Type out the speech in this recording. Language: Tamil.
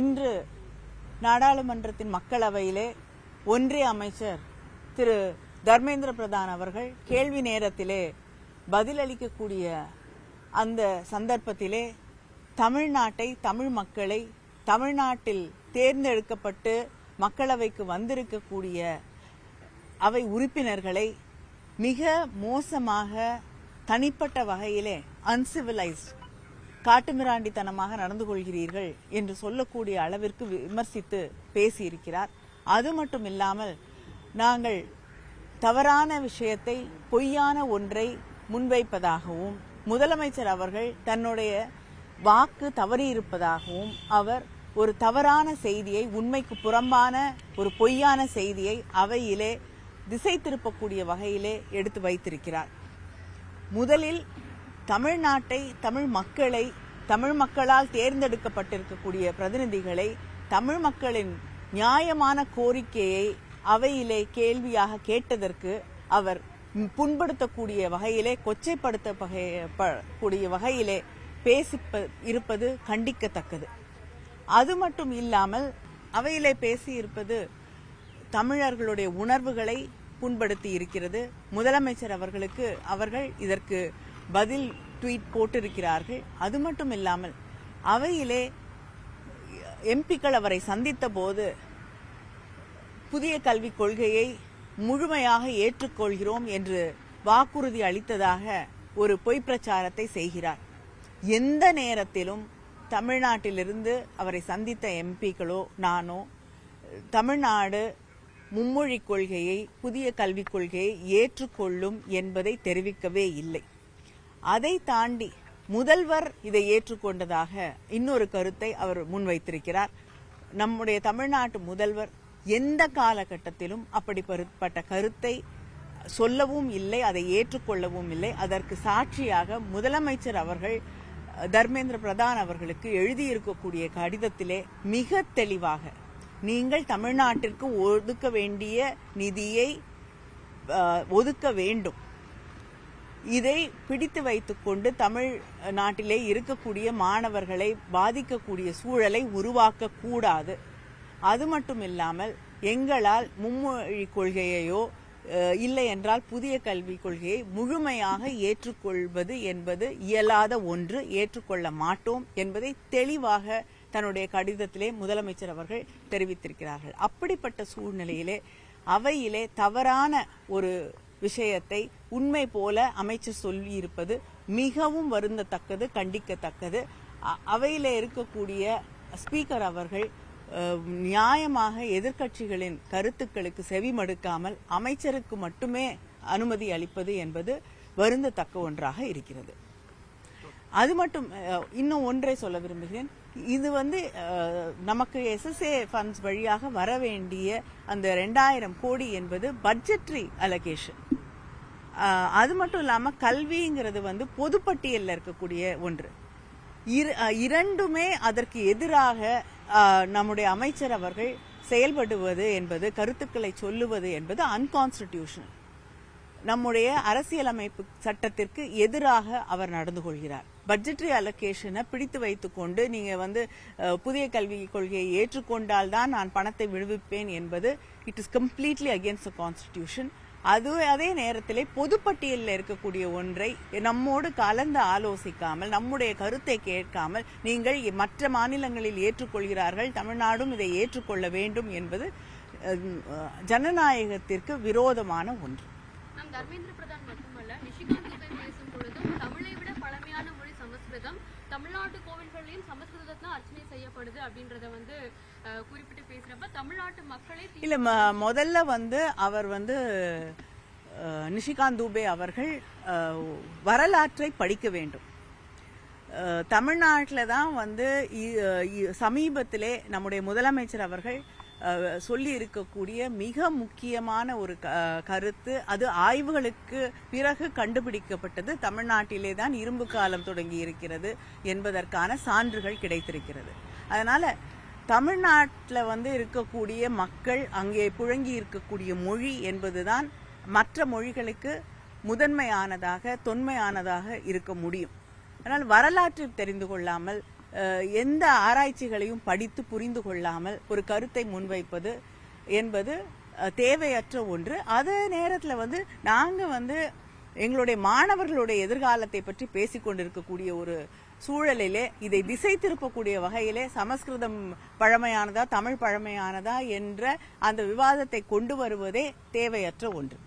இன்று நாடாளுமன்றத்தின் மக்களவையிலே ஒன்றிய அமைச்சர் திரு தர்மேந்திர பிரதான் அவர்கள் கேள்வி நேரத்திலே பதிலளிக்கக்கூடிய அந்த சந்தர்ப்பத்திலே தமிழ்நாட்டை, தமிழ் மக்களை, தமிழ்நாட்டில் தேர்ந்தெடுக்கப்பட்டு மக்களவைக்கு வந்திருக்கக்கூடிய அவை உறுப்பினர்களை மிக மோசமாக தனிப்பட்ட வகையிலே அன்சிவிலைஸ்ட் காட்டுமிராண்டித்தனமாக நடந்து கொள்கிறீர்கள் என்று சொல்லக்கூடிய அளவிற்கு விமர்சித்து பேசியிருக்கிறார். அது மட்டும் இல்லாமல் நாங்கள் தவறான விஷயத்தை, பொய்யான ஒன்றை முன்வைப்பதாகவும், முதலமைச்சர் அவர்கள் தன்னுடைய வாக்கு தவறியிருப்பதாகவும், அவர் ஒரு தவறான செய்தியை, உண்மைக்கு புறம்பான ஒரு பொய்யான செய்தியை அவையிலே திசை திருப்பக்கூடிய வகையிலே எடுத்து வைத்திருக்கிறார். முதலில் தமிழ்நாட்டை, தமிழ் மக்களை, தமிழ் மக்களால் தேர்ந்தெடுக்கப்பட்டிருக்கக்கூடிய பிரதிநிதிகளை, தமிழ் மக்களின் நியாயமான கோரிக்கையை அவையிலே கேள்வியாக கேட்டதற்கு அவர் புண்படுத்தக்கூடிய வகையிலே, கொச்சைப்படுத்தக்கூடிய வகையிலே பேசி இருப்பது கண்டிக்கத்தக்கது. அது மட்டும் இல்லாமல் அவையிலே பேசியிருப்பது தமிழர்களுடைய உணர்வுகளை புண்படுத்தி இருக்கிறது. முதலமைச்சர் அவர்கள் இதற்கு பதில் ட்வீட் போட்டிருக்கிறார்கள். அது மட்டும் இல்லாமல் அவையிலே எம்பிக்கள் அவரை சந்தித்த போது புதிய கல்விக் கொள்கையை முழுமையாக ஏற்றுக்கொள்கிறோம் என்று வாக்குறுதி அளித்ததாக ஒரு பொய் பிரச்சாரத்தை செய்கிறார். எந்த நேரத்திலும் தமிழ்நாட்டிலிருந்து அவரை சந்தித்த எம்பிக்களோ நானோ தமிழ்நாடு மும்மொழி கொள்கையை, புதிய கல்விக் கொள்கையை ஏற்றுக்கொள்ளும் என்பதை தெரிவிக்கவே இல்லை. அதை தாண்டி முதல்வர் இதை ஏற்றுக்கொண்டதாக இன்னொரு கருத்தை அவர் முன்வைத்திருக்கிறார். நம்முடைய தமிழ்நாட்டு முதல்வர் எந்த காலகட்டத்திலும் அப்படிப்பட்ட கருத்தை சொல்லவும் இல்லை, அதை ஏற்றுக்கொள்ளவும் இல்லை. அதற்கு சாட்சியாக முதலமைச்சர் அவர்கள் தர்மேந்திர பிரதான் அவர்களுக்கு எழுதியிருக்கக்கூடிய கடிதத்திலே மிக தெளிவாக, நீங்கள் தமிழ்நாட்டிற்கு ஒதுக்க வேண்டிய நிதியை ஒதுக்க வேண்டும், இதை பிடித்து வைத்துக்கொண்டு தமிழ்நாட்டிலே இருக்கக்கூடிய மாணவர்களை பாதிக்கக்கூடிய சூழலை உருவாக்க கூடாது. அது மட்டும் இல்லாமல் எங்களால் மும்மொழி கொள்கையையோ இல்லை என்றால் புதிய கல்விக் கொள்கையை முழுமையாக ஏற்றுக்கொள்வது என்பது இயலாத ஒன்று, ஏற்றுக்கொள்ள மாட்டோம் என்பதை தெளிவாக தன்னுடைய கடிதத்திலே முதலமைச்சர் அவர்கள் தெரிவித்திருக்கிறார்கள். அப்படிப்பட்ட சூழ்நிலையிலே அவையிலே தவறான ஒரு விஷயத்தை உண்மை போல அமைச்சர் சொல்லியிருப்பது மிகவும் வருந்தத்தக்கது, கண்டிக்கத்தக்கது. அவையிலே இருக்கக்கூடிய ஸ்பீக்கர் அவர்கள் நியாயமாக எதிர்க்கட்சிகளின் கருத்துக்களுக்கு செவிமடுக்காமல் அமைச்சருக்கு மட்டுமே அனுமதி அளிப்பது என்பது வருந்தத்தக்க ஒன்றாக இருக்கிறது. அது மட்டும் இன்னும் ஒன்றை சொல்ல விரும்புகிறேன். இது நமக்கு SSA ஃபண்ட்ஸ் வழியாக வர வேண்டிய அந்த 2000 கோடி என்பது பட்ஜெட்ரி அலோகேஷன். அது மட்டும் இல்லாமல் கல்விங்கிறது பொதுப்பட்டியலில் இருக்கக்கூடிய ஒன்று. இரண்டுமே அதற்கு எதிராக நம்முடைய அமைச்சர் அவர்கள் செயல்படுவது என்பது, கருத்துக்களை சொல்லுவது என்பது அன்கான்ஸ்டிடியூஷனல். நம்முடைய அரசியலமைப்பு சட்டத்திற்கு எதிராக அவர் நடந்து கொள்கிறார். பட்ஜெட்ரி அலோகேஷனை பிடித்து வைத்துக்கொண்டு நீங்க புதிய கல்விக் கொள்கையை ஏற்றுக்கொண்டால் தான் நான் பணத்தை விடுவிப்பேன் என்பது it is completely against the constitution. அதே நேரத்திலே பொதுப்பட்டியலில் இருக்கக்கூடிய ஒன்றை நம்மோடு கலந்து ஆலோசிக்காமல், நம்முடைய கருத்தை கேட்காமல் நீங்கள் மற்ற மாநிலங்களில் ஏற்றுக்கொள்கிறார்கள், தமிழ்நாடும் இதை ஏற்றுக்கொள்ள வேண்டும் என்பது ஜனநாயகத்திற்கு விரோதமான ஒன்று. தர்மேந்திர பிரதான் மட்டுமல்ல, நிஷிகாந்த் துபே பேசும் பொழுதும் தமிழை விட பழமையான மொழி சமஸ்கிருதம், தமிழ்நாட்டு கோவில்களிலும் சமஸ்கிருதத்தான் அர்ச்சனை செய்யப்படுது அப்படின்றத குறிப்பிட்டு பேசுறப்ப தமிழ்நாட்டு மக்களை இல்ல முதல்ல அவர் நிஷிகாந்த் துபே அவர்கள் வரலாற்றை படிக்க வேண்டும். தமிழ்நாட்டில் தான் சமீபத்திலே நம்முடைய முதலமைச்சர் அவர்கள் சொல்லி இருக்கக்கூடிய மிக முக்கியமான ஒரு கருத்து, அது ஆய்வுகளுக்கு பிறகு கண்டுபிடிக்கப்பட்டது. தமிழ்நாட்டிலே தான் இரும்பு காலம் தொடங்கி இருக்கிறது என்பதற்கான சான்றுகள் கிடைத்திருக்கிறது. அதனால தமிழ்நாட்டில் இருக்கக்கூடிய மக்கள், அங்கே புழங்கி இருக்கக்கூடிய மொழி என்பதுதான் மற்ற மொழிகளுக்கு முதன்மையானதாக, தொன்மையானதாக இருக்க முடியும். அதனால் வரலாற்றை தெரிந்து கொள்ளாமல் எந்த ஆராய்ச்சிகளையும் படித்து புரிந்து கொள்ளாமல் ஒரு கருத்தை முன்வைப்பது என்பது தேவையற்ற ஒன்று. அதே நேரத்தில் நாங்க எங்களுடைய மாணவர்களுடைய எதிர்காலத்தை பற்றி பேசிக்கொண்டிருக்கக்கூடிய ஒரு சூழலிலே இதை திசை திருப்பக்கூடிய வகையிலே சமஸ்கிருதம் பழமையானதா தமிழ் பழமையானதா என்ற அந்த விவாதத்தை கொண்டு வருவதே தேவையற்ற ஒன்று.